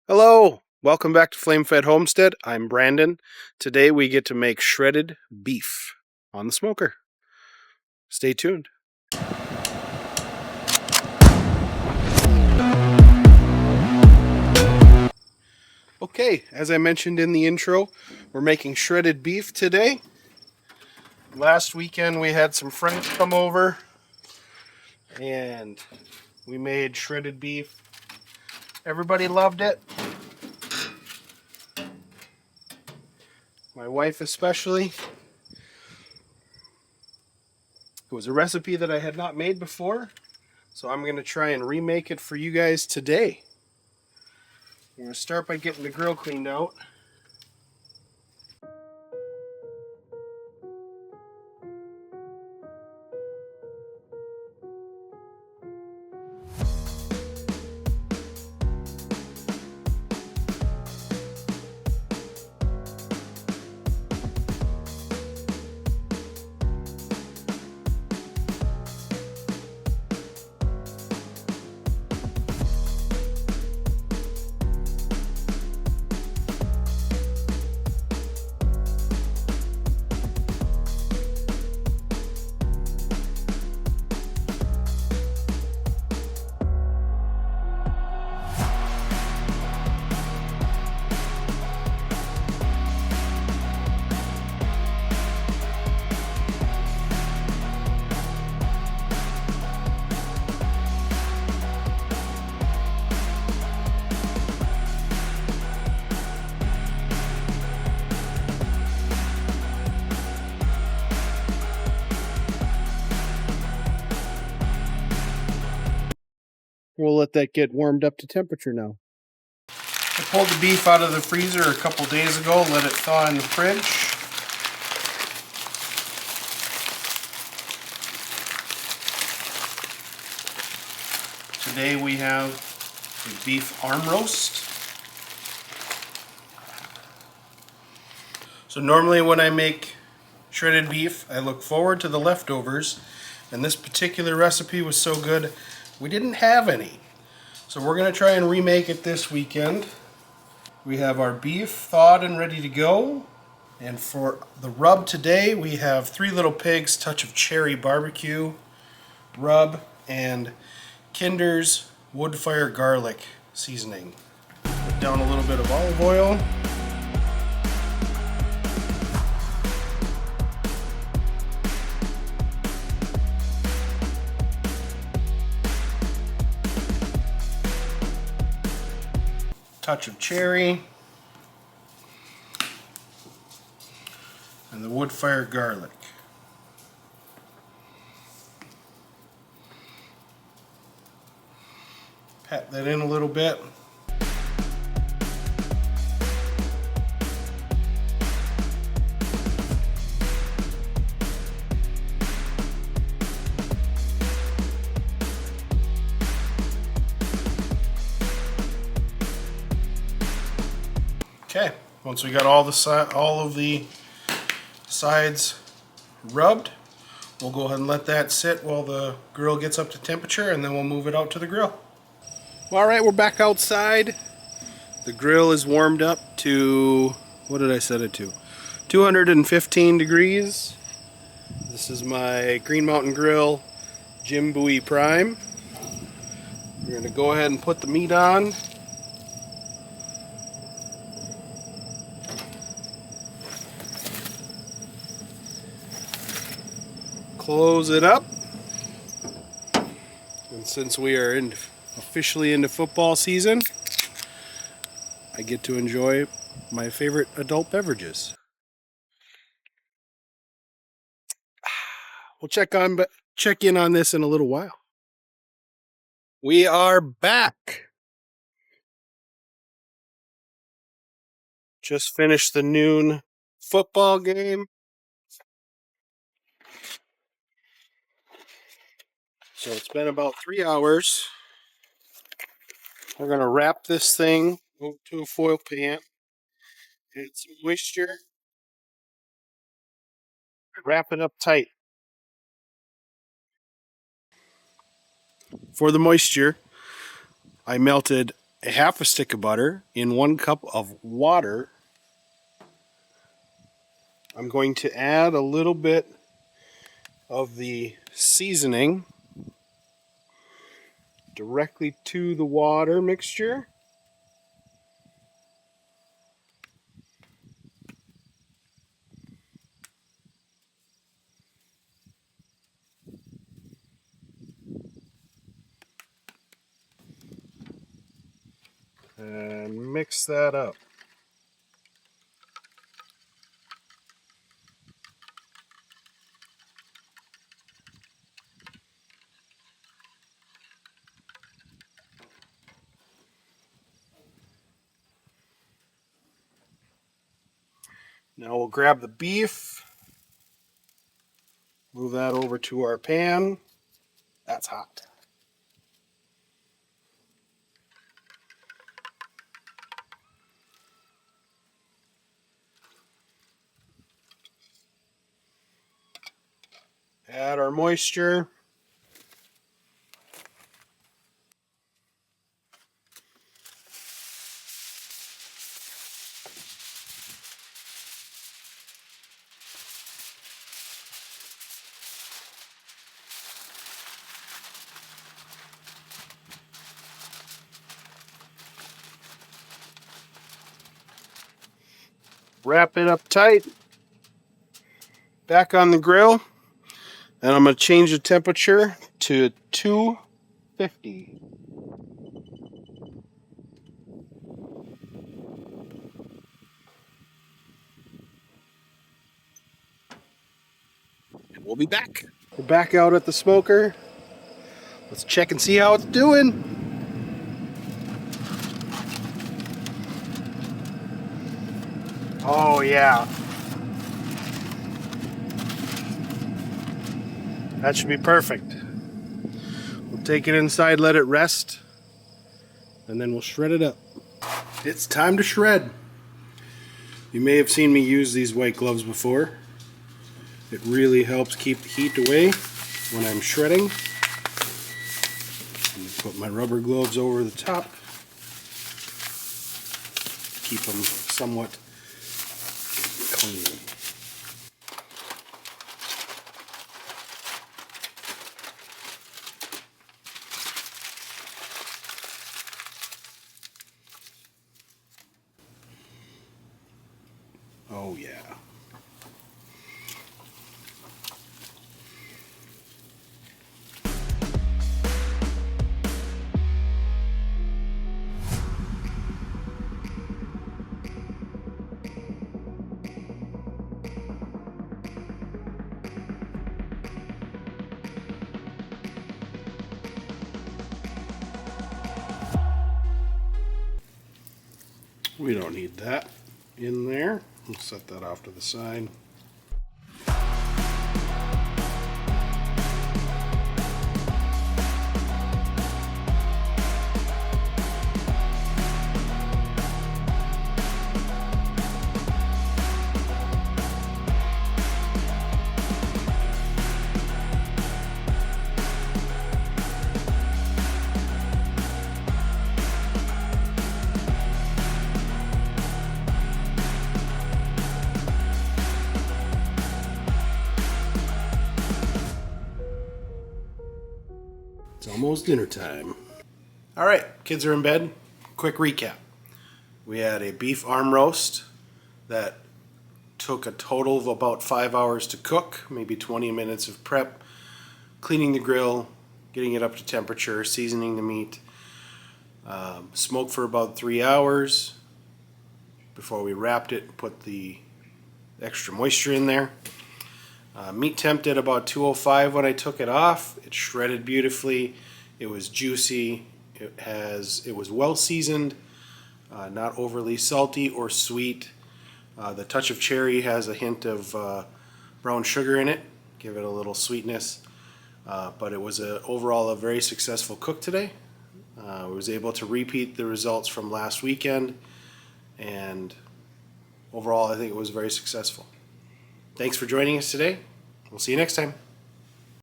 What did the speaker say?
Hello, welcome back to Flame Fed Homestead. I'm Brandon. Today we get to make shredded beef on the smoker. Stay tuned. Okay, as I mentioned in the intro, we're making shredded beef today. Last weekend we had some friends come over and we made shredded beef. Everybody loved it. My wife especially. It was a recipe that I had not made before, so I'm going to try and remake it for you guys today. I'm going to start by getting the grill cleaned out. We'll let that get warmed up to temperature now. I pulled the beef out of the freezer a couple days ago, let it thaw in the fridge. Today we have a beef arm roast. So normally when I make shredded beef, I look forward to the leftovers, and this particular recipe was so good we didn't have any. So we're going to try and remake it this weekend. We have our beef thawed and ready to go. And for the rub today, we have 3 Little Pigs touch of cherry barbecue rub and Kinder's Woodfired garlic seasoning. Put down a little bit of olive oil. Touch of cherry, and the wood-fired garlic. Pat that in a little bit. Okay, once we got all of the sides rubbed, we'll go ahead and let that sit while the grill gets up to temperature, and then we'll move it out to the grill. All right, we're back outside. The grill is warmed up to, what did I set it to? 215 degrees. This is my Green Mountain Grill Bowie Prime. We're going to go ahead and put the meat on. Close it up, and since we are officially into football season, I get to enjoy my favorite adult beverages. We'll check in on this in a little while. We are back. Just finished the noon football game. So it's been about 3 hours. We're going to wrap this thing to a foil pan. Add some moisture. Wrap it up tight. For the moisture, I melted a half a stick of butter in 1 cup of water. I'm going to add a little bit of the seasoning directly to the water mixture. And mix that up. Now we'll grab the beef, move that over to our pan. That's hot. Add our moisture. Wrap it up tight. Back on the grill. And I'm going to change the temperature to 250. And we'll be back. We're back out at the smoker. Let's check and see how it's doing. Oh yeah. That should be perfect. We'll take it inside, let it rest, and then we'll shred it up. It's time to shred. You may have seen me use these white gloves before. It really helps keep the heat away when I'm shredding. Put my rubber gloves over the top. Keep them somewhat clean. Oh yeah. We don't need that in there. We'll set that off to the side. It's almost dinner time. All right, kids are in bed. Quick recap. We had a beef arm roast that took a total of about 5 hours to cook, maybe 20 minutes of prep, cleaning the grill, getting it up to temperature, seasoning the meat. Smoked for about 3 hours before we wrapped it and put the extra moisture in there. Meat temp at about 205 when I took it off. It shredded beautifully. It was juicy. It was well seasoned, not overly salty or sweet. The touch of cherry has a hint of brown sugar in it, give it a little sweetness. But it was overall a very successful cook today. I was able to repeat the results from last weekend, and overall I think it was very successful. Thanks for joining us today. We'll see you next time.